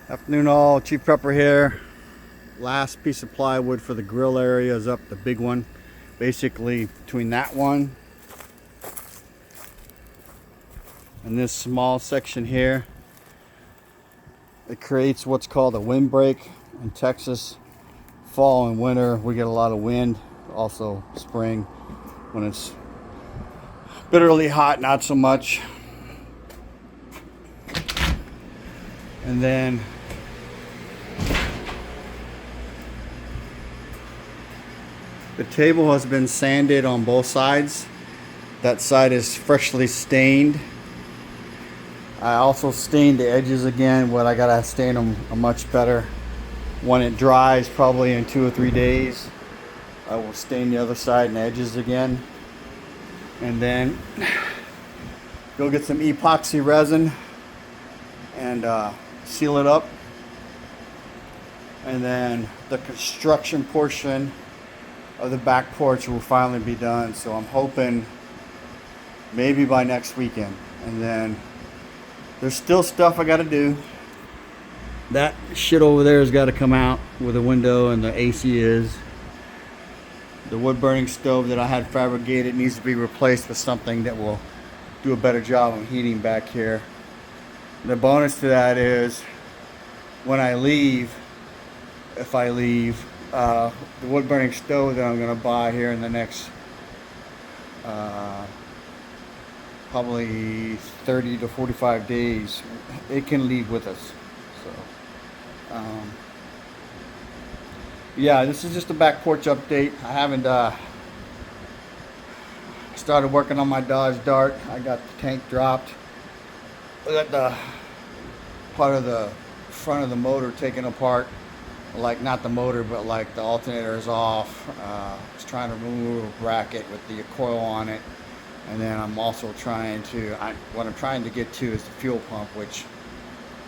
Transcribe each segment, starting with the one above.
Afternoon all, Chief Prepper here. Last piece of plywood for the grill area is up, the big one. Basically between that one and this small section here, it creates what's called a windbreak. In Texas, fall and winter, we get a lot of wind. Also spring, when it's bitterly hot, not so much. And then the table has been sanded on both sides. That side is freshly stained. I also stained the edges again, but I gotta stain them much better. When it dries, probably in 2 or 3 days, I will stain the other side and edges again. And then go get some epoxy resin and seal it up. And then the construction portion of the back porch will finally be done. So I'm hoping maybe by next weekend. And then there's still stuff I got to do. That shit over there has got to come out where the window and the AC is. The wood burning stove that I had fabricated needs to be replaced with something that will do a better job of heating back here. The bonus to that is when I leave, if I leave, the wood burning stove that I'm going to buy here in the next probably 30 to 45 days, it can leave with us. So yeah, this is just a back porch update. I haven't started working on my Dodge Dart. I got the tank dropped. I got the part of the front of the motor taken apart, like not the motor but like the alternator is off. I was trying to remove a bracket with the coil on it, and then I'm also trying to what I'm trying to get to is the fuel pump, which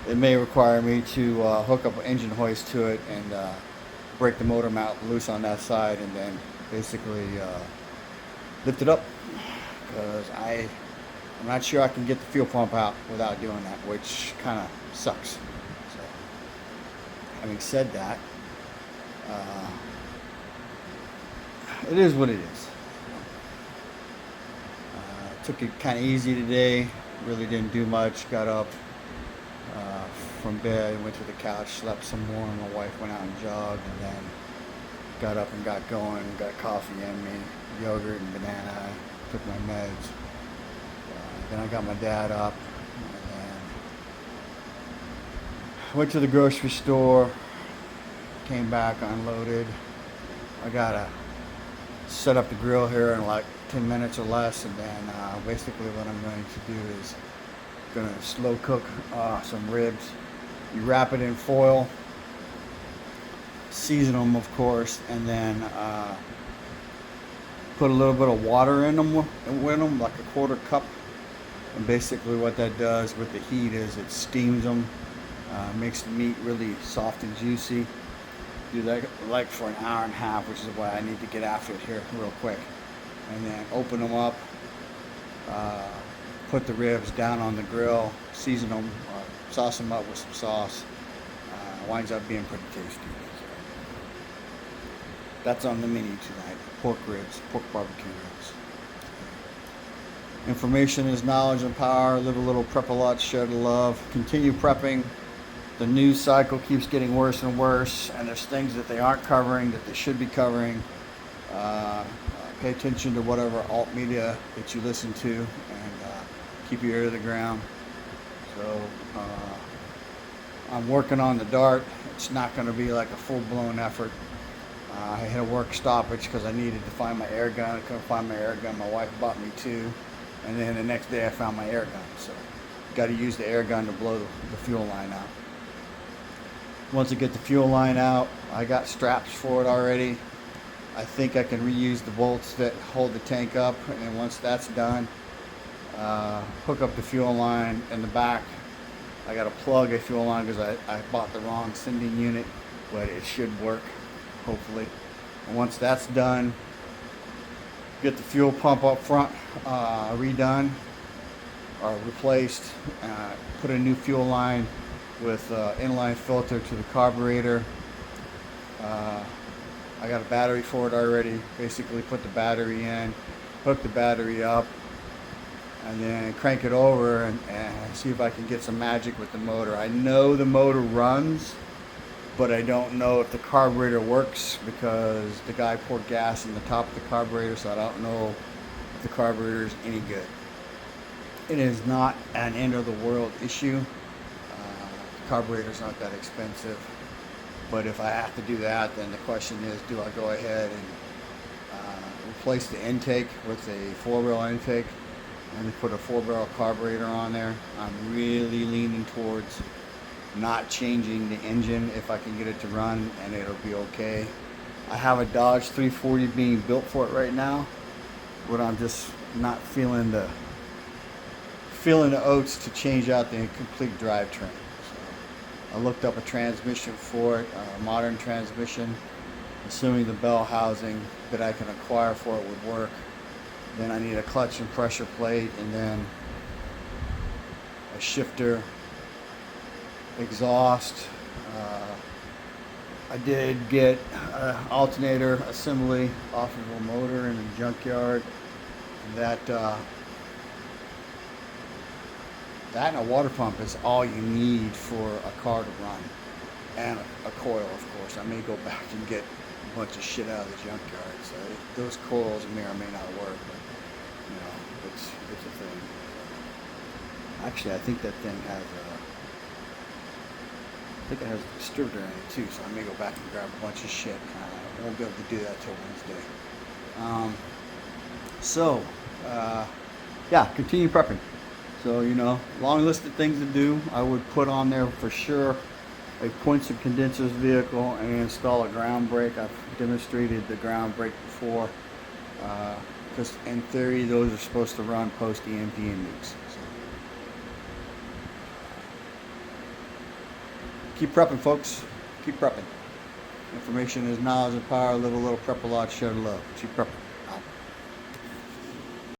it may require me to hook up an engine hoist to it and break the motor mount loose on that side and then basically lift it up, because I'm not sure I can get the fuel pump out without doing that, which kind of sucks. So, having said that, it is what it is. Took it kind of easy today. Really didn't do much. Got up from bed, went to the couch, slept some more. My wife went out and jogged, and then got up and got going. Got coffee in me, yogurt and banana. Took my meds. Then I got my dad up, and then went to the grocery store, came back, unloaded. I gotta set up the grill here in like 10 minutes or less, and then basically what I'm going to do is gonna slow cook some ribs. You wrap it in foil, season them of course, and then put a little bit of water in them, like a quarter cup. And basically what that does with the heat is it steams them, makes the meat really soft and juicy. Do that like for an hour and a half, which is why I need to get after it here real quick. And then open them up, put the ribs down on the grill, season them, sauce them up with some sauce. Winds up being pretty tasty. So that's on the menu tonight. Pork ribs, pork barbecue ribs. Information is knowledge and power. Live a little, prep a lot, share the love. Continue prepping. The news cycle keeps getting worse and worse, and there's things that they aren't covering that they should be covering. Pay attention to whatever alt media that you listen to, and keep your ear to the ground. So I'm working on the Dart. It's not going to be like a full-blown effort. I had a work stoppage because I needed to find my air gun. I couldn't find my air gun. My wife bought me two, and then the next day I found my air gun. So got to use the air gun to blow the fuel line out. Once I get the fuel line out, I got straps for it already. I think I can reuse the bolts that hold the tank up, and then once that's done, hook up the fuel line in the back. I got to plug a fuel line because I bought the wrong sending unit, but it should work, hopefully. And once that's done, get the fuel pump up front redone or replaced, put a new fuel line with inline filter to the carburetor. I got a battery for it already. Basically put the battery in, hook the battery up, and then crank it over and see if I can get some magic with the motor. I know the motor runs, but I don't know if the carburetor works because the guy poured gas in the top of the carburetor, so I don't know if the carburetor is any good. It is not an end of the world issue. The carburetor's not that expensive. But if I have to do that, then the question is, do I go ahead and replace the intake with a 4-barrel intake and put a 4-barrel carburetor on there? I'm really leaning towards not changing the engine if I can get it to run, and it'll be okay. I have a Dodge 340 being built for it right now, but I'm just not feeling the oats to change out the complete drivetrain. I looked up a transmission for it, a modern transmission, assuming the bell housing that I can acquire for it would work. Then I need a clutch and pressure plate, and then a shifter, exhaust. I did get an alternator assembly off of a motor in a junkyard. That and a water pump is all you need for a car to run. And a coil, of course. I may go back and get a bunch of shit out of the junkyard. So those coils may or may not work, but you know, it's a thing. Actually, I think that thing has it has a distributor in it too, so I may go back and grab a bunch of shit. I won't be able to do that till Wednesday. Yeah, continue prepping. So, you know, long list of things to do. I would put on there for sure a points and condensers vehicle and install a ground brake. I've demonstrated the ground brake before, because in theory those are supposed to run post EMP and nukes. So, keep prepping, folks. Keep prepping. Information is knowledge and power. Live a little, prep a lot, share the love. Keep prepping.